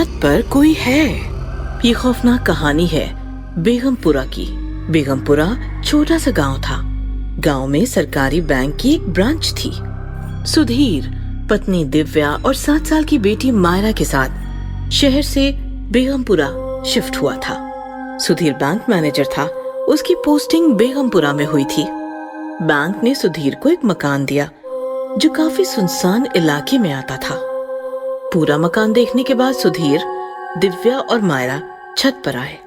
छत पर कोई है। ये खौफनाक कहानी है बेगमपुरा की। बेगमपुरा छोटा सा गांव था। गांव में सरकारी बैंक की एक ब्रांच थी। सुधीर पत्नी दिव्या और 7 साल की बेटी मायरा के साथ शहर से बेगमपुरा शिफ्ट हुआ था। सुधीर बैंक मैनेजर था। उसकी पोस्टिंग बेगमपुरा में हुई थी। बैंक ने सुधीर को एक मकान दिया जो काफी सुनसान इलाके में आता था। पूरा मकान देखने के बाद सुधीर, दिव्या और मायरा छत पर आए।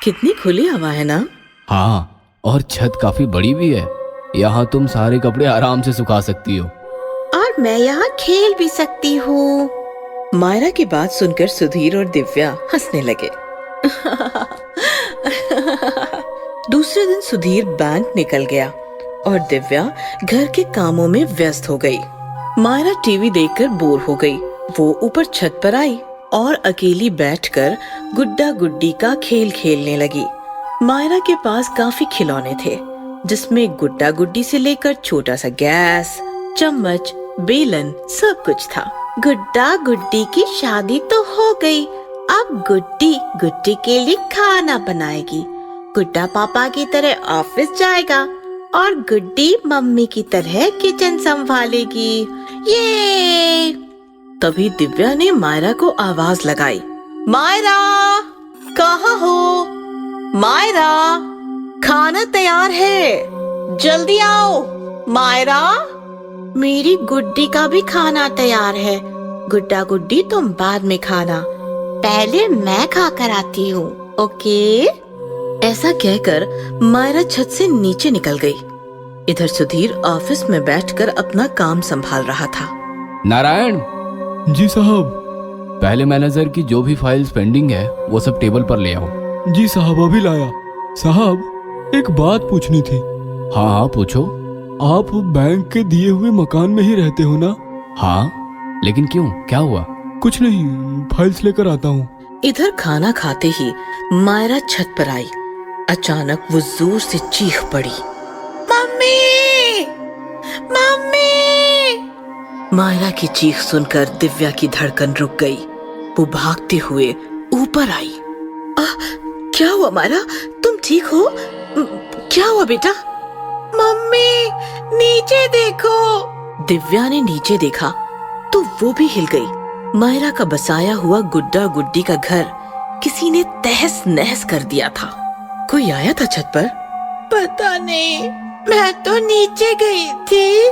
कितनी खुली हवा है ना? हाँ, और छत काफी बड़ी भी है। यहाँ तुम सारे कपड़े आराम से सुखा सकती हो। और मैं यहाँ खेल भी सकती हूँ। मायरा की बात सुनकर सुधीर और दिव्या हंसने लगे। दूसरे दिन सुधीर बैंक निकल गया और दिव्या घर के कामों में व्यस्त हो गई। मायरा टीवी देखकर बोर हो गई। वो ऊपर छत पर आई और अकेली बैठकर गुड्डा गुड्डी का खेल खेलने लगी। मायरा के पास काफी खिलौने थे, जिसमें गुड्डा गुड्डी से लेकर छोटा सा गैस, चम्मच, बेलन सब कुछ था। गुड्डा गुड्डी की शादी तो हो गई। अब गुड्डी गुड्डी के लिए खाना बनाएगी। गुड्डा पापा की तरह ऑफिस जाएगा और गुड्डी मम्मी की तरह किचन संभालेगी। ये तभी दिव्या ने मायरा को आवाज लगाई। मायरा, कहाँ हो? मायरा, खाना तैयार है, जल्दी आओ। मायरा, मेरी गुड्डी का भी खाना तैयार है। गुड्डा गुड्डी तुम बाद में खाना, पहले मैं खा कर आती हूँ, ओके? ऐसा कहकर मायरा छत से नीचे निकल गई। इधर सुधीर ऑफिस में बैठकर अपना काम संभाल रहा था। नारायण। जी साहब। पहले मैनेजर की जो भी फाइल्स पेंडिंग है वो सब टेबल पर ले आओ। जी साहब, अभी लाया। साहब, एक बात पूछनी थी। हाँ हाँ, पूछो। आप बैंक के दिए हुए मकान में ही रहते हो ना? हाँ, लेकिन क्यों, क्या हुआ? कुछ नहीं, फाइल्स लेकर आता हूँ। इधर खाना खाते ही मायरा छत पर आई। अचानक वो जोर से चीख पड़ी, मम्मी! मम्मी! मायरा की चीख सुनकर दिव्या की धड़कन रुक गई। वो भागते हुए ऊपर आई। क्या हुआ मायरा, तुम ठीक हो? क्या हुआ बेटा? मम्मी, नीचे देखो। दिव्या ने नीचे देखा तो वो भी हिल गई। मायरा का बसाया हुआ गुड्डा गुड्डी का घर किसी ने तहस नहस कर दिया था। कोई आया था छत पर? पता नहीं, मैं तो नीचे गई थी।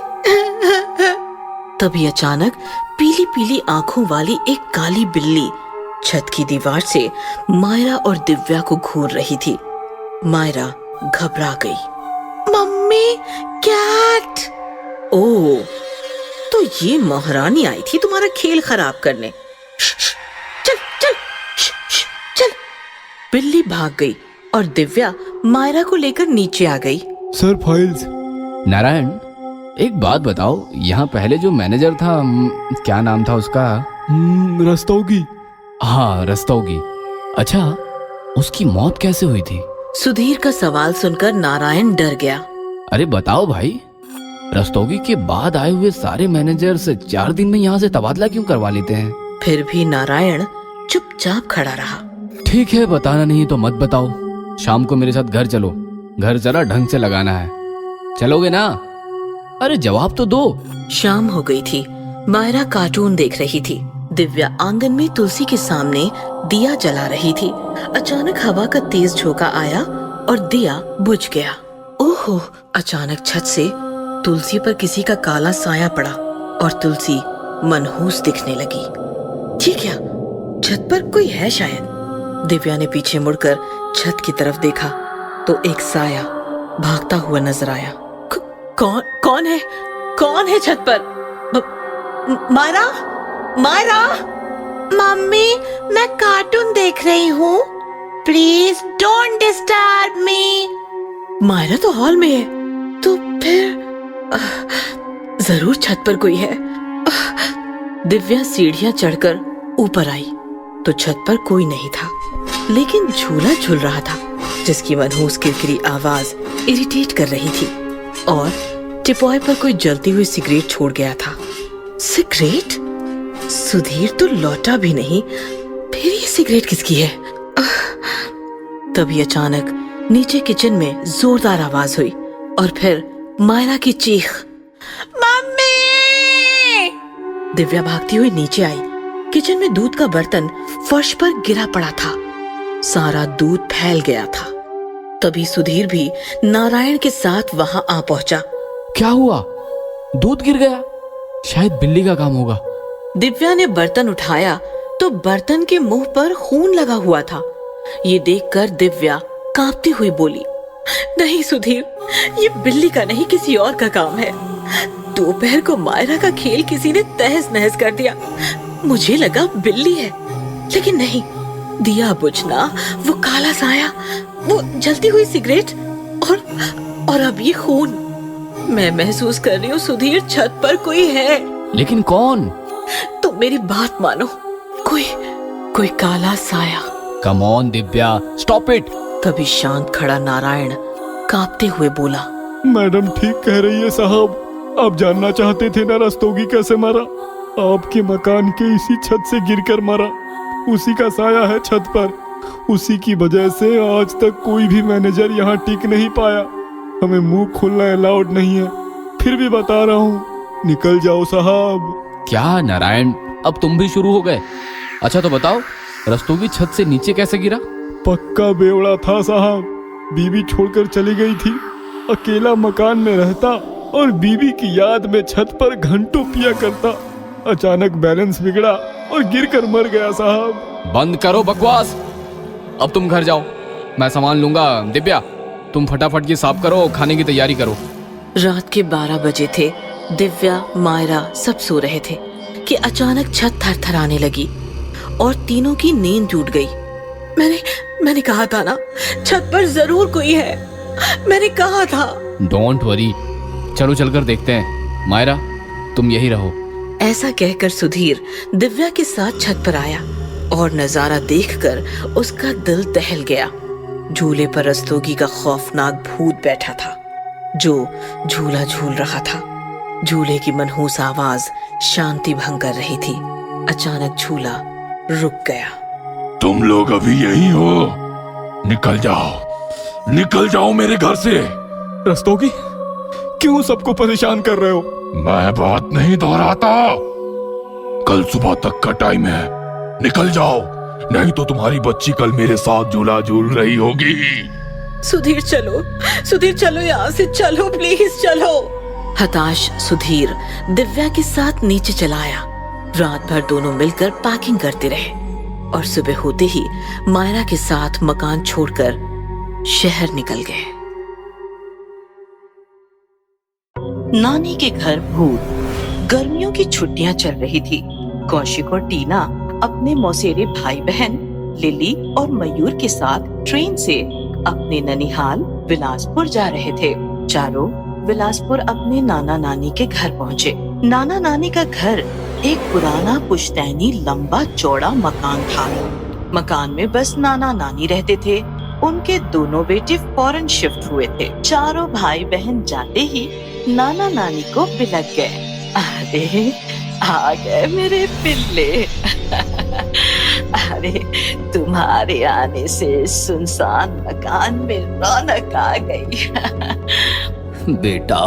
तभी अचानक पीली पीली आंखों वाली एक काली बिल्ली छत की दीवार से मायरा और दिव्या को घूर रही थी। मायरा घबरा गई। Mummy, cat! ओह, तो ये महारानी आई थी तुम्हारा खेल खराब करने। चल चल चल। बिल्ली भाग गई और दिव्या मायरा को लेकर नीचे आ गई। Sir, files. नारायण, एक बात बताओ, यहाँ पहले जो मैनेजर था, क्या नाम था उसका? रस्तोगी। हाँ, रस्तोगी। अच्छा, उसकी मौत कैसे हुई थी? सुधीर का सवाल सुनकर नारायण डर गया। अरे बताओ भाई, रस्तोगी के बाद आए हुए सारे मैनेजर से 4 दिन में यहाँ से तबादला क्यों करवा लेते हैं? फिर भी नारायण चुपचाप खड़ा रहा। ठीक है, बताना नहीं तो मत बताओ। शाम को मेरे साथ घर चलो, घर जरा ढंग से लगाना है। चलोगे ना? अरे जवाब तो दो। शाम हो गई थी। मायरा कार्टून देख रही थी। दिव्या आंगन में तुलसी के सामने दिया जला रही थी। अचानक हवा का तेज झोंका आया और दिया बुझ गया। ओहो! अचानक छत से तुलसी पर किसी का काला साया पड़ा और तुलसी मनहूस दिखने लगी। ये क्या? छत पर कोई है शायद। दिव्या ने पीछे मुड़कर छत की तरफ देखा तो एक साया भागता हुआ नजर आया। कौन है? कौन है छत पर? मायरा! मायरा! मम्मी, मैं कार्टून देख रही हूँ, please don't disturb me. Myra तो हॉल में है, तो फिर जरूर छत पर कोई है। दिव्या सीढ़ियां चढ़कर ऊपर आई तो छत पर कोई नहीं था, लेकिन झूला झूल रहा था जिसकी मनहूस किरकिरी आवाज इरिटेट कर रही थी और टिपॉय पर कोई जलती हुई सिगरेट छोड़ गया था। सिगरेट? सुधीर तो लौटा भी नहीं, फिर ये सिगरेट किसकी है? तभी अचानक नीचे किचन में जोरदार आवाज हुई और फिर मायरा की चीख, मम्मी! दिव्या भागती हुई नीचे आई। किचन में दूध का बर्तन फर्श पर गिरा पड़ा था। सारा दूध फैल गया था। तभी सुधीर भी नारायण के साथ वहां आ पहुंचा। क्या हुआ? दूध गिर गया? शायद बिल्ली का काम होगा। दिव्या ने बर्तन उठाया तो बर्तन के मुंह पर खून लगा हुआ था। ये देखकर दिव्या कांपती हुई बोली, नहीं सुधीर, ये बिल्ली का नहीं, किसी और का काम है। दोपहर को मायरा का खेल किसी ने तहस नहस कर दिया। मुझे लगा बिल्ली है, लेकिन नहीं। दिया बुझना, वो काला साया, वो जलती हुई सिगरेट और अब ये खून। मैं महसूस कर रही हूँ सुधीर, छत पर कोई है। लेकिन कौन? तुम मेरी बात मानो, कोई काला साया। Come on Divya, stop it. तभी शांत खड़ा नारायण कांपते हुए बोला, मैडम ठीक कह रही है साहब। आप जानना चाहते थे ना रस्तोगी कैसे मरा? आपके मकान के इसी छत से गिरकर मरा। उसी का साया है छत पर। उसी की वजह से आज तक कोई भी मैनेजर यहाँ टिक नहीं पाया। हमें मुंह खोलना अलाउड नहीं है, फिर भी बता रहा हूँ, निकल जाओ साहब। क्या नारायण, अब तुम भी शुरू हो गए? अच्छा तो बताओ, रस्तोगी छत से नीचे कैसे गिरा? पक्का बेवड़ा था साहब। बीवी छोड़कर चली गई थी। अकेला मकान में रहता और बीवी की याद में छत पर घंटों पिया करता। अचानक बैलेंस बिगड़ा और गिरकर मर गया साहब। बंद करो बकवास। अब तुम घर जाओ, मैं सामान लूंगा। दिव्या, तुम फटाफट ये साफ करो, खाने की तैयारी करो। रात के 12 बजे थे। दिव्या, मायरा सब सो रहे थे कि अचानक छत थरथराने लगी और तीनों की नींद टूट गई। मैंने कहा था ना, छत पर जरूर कोई है। मैंने कहा था। डोंट वरी, चलो चलकर देखते हैं। मायरा, तुम यही रहो। ऐसा कहकर सुधीर दिव्या के साथ छत पर आया और नजारा देखकर उसका दिल दहल गया। झूले पर रस्तोगी का खौफनाक भूत बैठा था, जो झूला झूल रहा था। झूले की मनहूस आवाज शांति भंग कर रही थी। अचानक झूला रुक गया। तुम लोग अभी यही हो? निकल जाओ मेरे घर से। रस्तोगी, क्यों सबको परेशान कर रहे हो? मैं बात नहीं दोहराता। कल सुबह तक का टाइम है, निकल जाओ, नहीं तो तुम्हारी बच्ची कल मेरे साथ झूला झूल रही होगी। सुधीर चलो यहाँ से, चलो प्लीज चलो। हताश सुधीर दिव्या के साथ नीचे चला आया। रात भर दोनों मिलकर पैकिंग करते रहे और सुबह होते ही मायरा के साथ मकान छोड़कर शहर निकल गए। नानी के घर भूत। गर्मियों की छुट्टियां चल रही थी। कौशिक और टीना अपने मौसेरे भाई बहन लिली और मयूर के साथ ट्रेन से अपने ननिहाल बिलासपुर जा रहे थे। चारों बिलासपुर अपने नाना नानी के घर पहुँचे। नाना नानी का घर एक पुराना पुश्तैनी लंबा चौड़ा मकान था। मकान में बस नाना नानी रहते थे। उनके दोनों बेटे फौरन शिफ्ट हुए थे। चारों भाई बहन जाते ही नाना नानी को बिलक गए। अरे आ गए मेरे पिल्ले। अरे तुम्हारे आने से सुनसान मकान में रौनक आ गई। बेटा,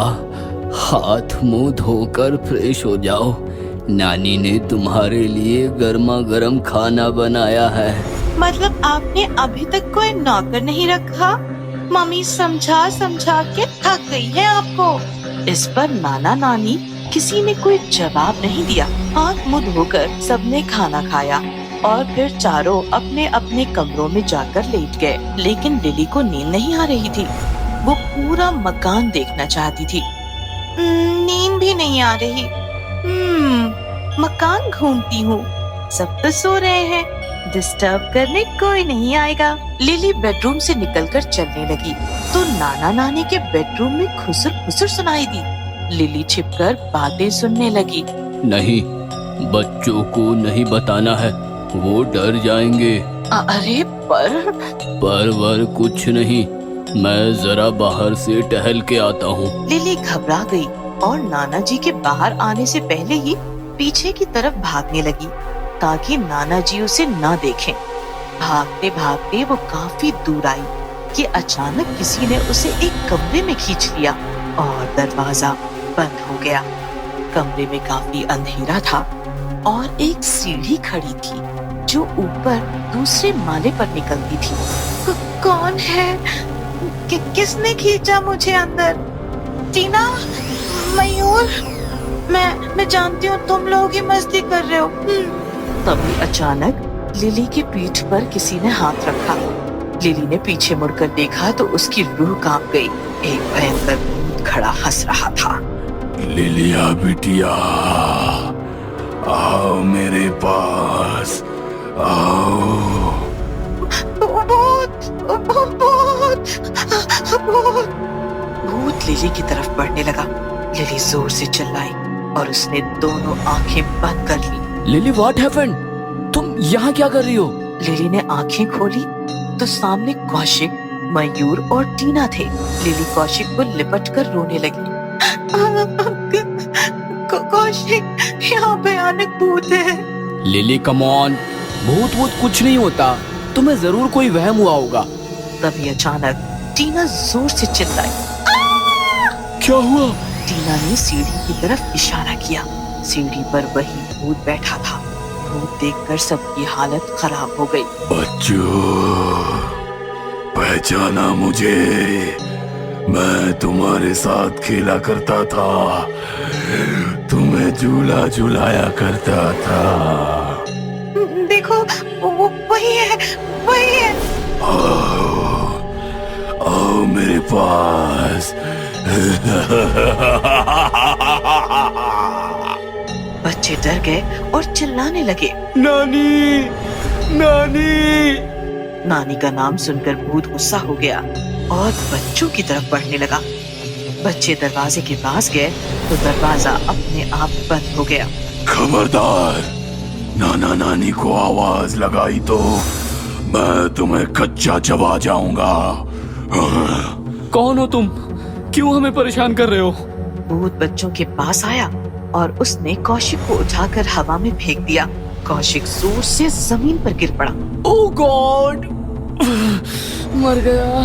हाथ मुंह धोकर फ्रेश हो जाओ। नानी ने तुम्हारे लिए गर्मा गर्म खाना बनाया है। मतलब आपने अभी तक कोई नौकर नहीं रखा? मम्मी समझा समझा के थक गई है आपको। इस पर नाना नानी किसी ने कोई जवाब नहीं दिया। हाथ मुंह धोकर सबने खाना खाया और फिर चारों अपने अपने कमरों में जाकर लेट गए। लेकिन लिली को नींद नहीं आ रही थी। वो पूरा मकान देखना चाहती थी। नींद भी नहीं आ रही। मकान घूमती हूँ, सब तो सो रहे हैं, डिस्टर्ब करने कोई नहीं आएगा। लिली बेडरूम से निकलकर चलने लगी तो नाना नानी के बेडरूम में खुसर खुसर सुनाई दी। लिली छिपकर बातें सुनने लगी। नहीं, बच्चों को नहीं बताना है, वो डर जाएंगे। अरे पर वर कुछ नहीं, मैं जरा बाहर से टहल के आता हूँ। लिली घबरा गई और नाना जी के बाहर आने से पहले ही पीछे की तरफ भागने लगी ताकि नाना जी उसे ना देखें। भागते भागते वो काफी दूर आई कि अचानक किसी ने उसे एक कमरे में खींच लिया और दरवाजा बंद हो गया। कमरे में काफी अंधेरा था और एक सीढ़ी खड़ी थी जो ऊपर दूसरे माले पर निकलती थी। कौन है? किसने खींचा मुझे अंदर? टीना, मयूर, मैं जानती हूँ तुम लोग ही मस्ती कर रहे हो। तभी अचानक लिली की पीठ पर किसी ने हाथ रखा। लिली ने पीछे मुड़कर देखा तो उसकी रूह कांप गई। एक भयंकर भूत खड़ा हंस रहा था। लिलिया बिटिया, आओ मेरे पास, आओ। भूत लिली की तरफ बढ़ने लगा। लिली जोर से चिल्लाई और उसने दोनों आंखें बंद कर ली। Lily, what happened? तुम यहाँ क्या कर रही हो? लिली ने आंखें खोली तो सामने कौशिक, मयूर और टीना थे। लिली कौशिक को लिपटकर रोने लगी। कौशिक, यहाँ भयानक भूत है। लिली कम ऑन, भूत वूत कुछ नहीं होता, तुम्हें जरूर कोई वहम हुआ होगा। तभी अचानक टीना जोर से चिल्लाई। क्या हुआ? टीना ने सीढ़ी की तरफ इशारा किया। सीढ़ी पर वही भूत बैठा था। भूत देखकर सबकी हालत खराब हो गई। बच्चों, पहचाना मुझे? मैं तुम्हारे साथ खेला करता था, तुम्हें झूला झुलाया करता था। देखो, वो वही है, वही है। आओ मेरे पास। बच्चे डर गए और चिल्लाने लगे। नानी, नानी। नानी का नाम सुनकर भूत गुस्सा हो गया और बच्चों की तरफ बढ़ने लगा। बच्चे दरवाजे के पास गए तो दरवाजा अपने आप बंद हो गया। खबरदार, नाना नानी को आवाज लगाई तो मैं तुम्हें कच्चा चबा जाऊंगा। कौन हो तुम? क्यों हमें परेशान कर रहे हो? भूत बच्चों के पास आया और उसने कौशिक को उठाकर हवा में फेंक दिया। कौशिक जोर से जमीन पर गिर पड़ा। ओह गॉड, मर गया।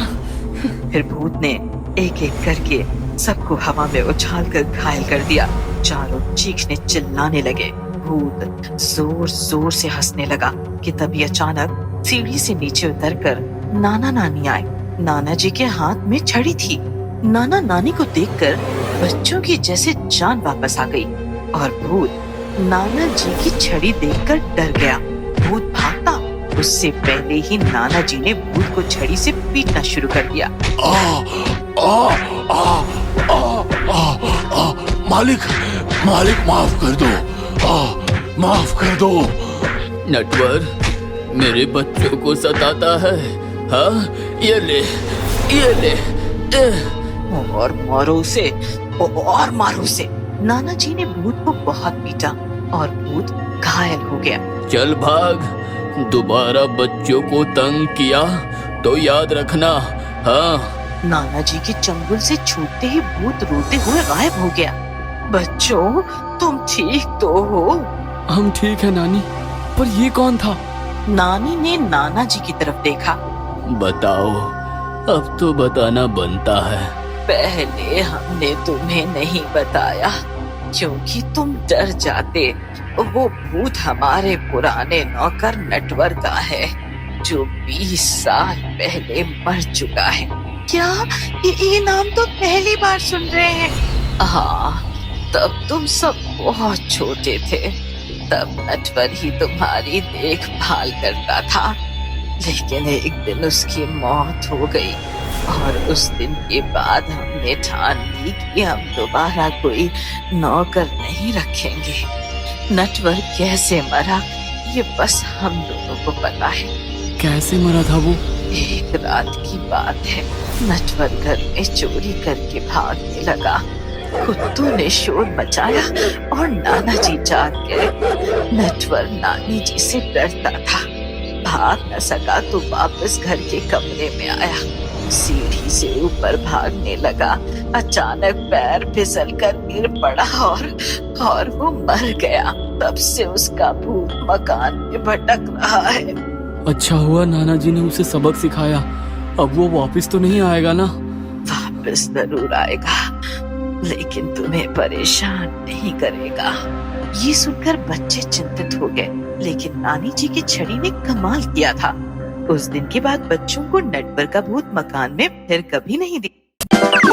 फिर भूत ने एक एक करके सबको हवा में उछालकर घायल कर दिया। चारों चीखने चिल्लाने लगे। भूत जोर जोर से हंसने लगा कि तभी अचानक सीढ़ी से नीचे उतरकर नाना नानी आए। नाना जी के हाथ में छड़ी थी। नाना नानी को देखकर बच्चों की जैसे जान वापस आ गई और भूत नाना जी की छड़ी देखकर डर गया। भूत भागता, उससे पहले ही नाना जी ने भूत को छड़ी से पीटना शुरू कर दिया। आ, आ, आ, आ, आ, आ, मालिक, मालिक माफ कर दो, माफ कर दो। नटवर मेरे बच्चों को सताता है। हाँ, ये ले, ये ले। और मारो उसे, और मारो उसे। नाना जी ने भूत को बहुत पीटा और भूत घायल हो गया। चल भाग, दोबारा बच्चों को तंग किया तो याद रखना। हाँ। नाना जी के चंगुल से छूटते ही भूत रोते हुए गायब हो गया। बच्चों, तुम ठीक तो हो? हम ठीक है नानी, पर ये कौन था? नानी ने नाना जी की तरफ देखा। बताओ, अब तो बताना बनता है। पहले हमने तुम्हें नहीं बताया क्योंकि तुम डर जाते। वो भूत हमारे पुराने नौकर नटवर का है जो 20 साल पहले मर चुका है। क्या? ये नाम तो पहली बार सुन रहे हैं। हाँ, तब तुम सब बहुत छोटे थे। तब नटवर ही तुम्हारी देखभाल करता था, लेकिन एक दिन उसकी मौत हो गई और उस दिन के बाद हमने ठान ली कि हम दोबारा कोई नौकर नहीं रखेंगे। नटवर कैसे मरा ये बस हम दोनों को पता है। कैसे मरा था वो? एक रात की बात है। नटवर घर में चोरी करके भागने लगा। कुत्तों ने शोर मचाया और नाना जी जाग गए। नटवर नानी जी से डरता था, भाग न सका तो वापस घर के कमरे में आया। सीढ़ी से ऊपर भागने लगा। अचानक पैर फिसलकर गिर पड़ा और वो मर गया। तब से उसका भूत मकान में भटक रहा है। अच्छा हुआ नाना जी ने उसे सबक सिखाया। अब वो वापस तो नहीं आएगा ना? वापस जरूर आएगा, लेकिन तुम्हें परेशान नहीं करेगा। ये सुनकर बच्चे चिंतित हो गए, लेकिन नानी जी की छड़ी ने कमाल किया था। उस दिन के बाद बच्चों को नटवर का भूत मकान में फिर कभी नहीं दिखा।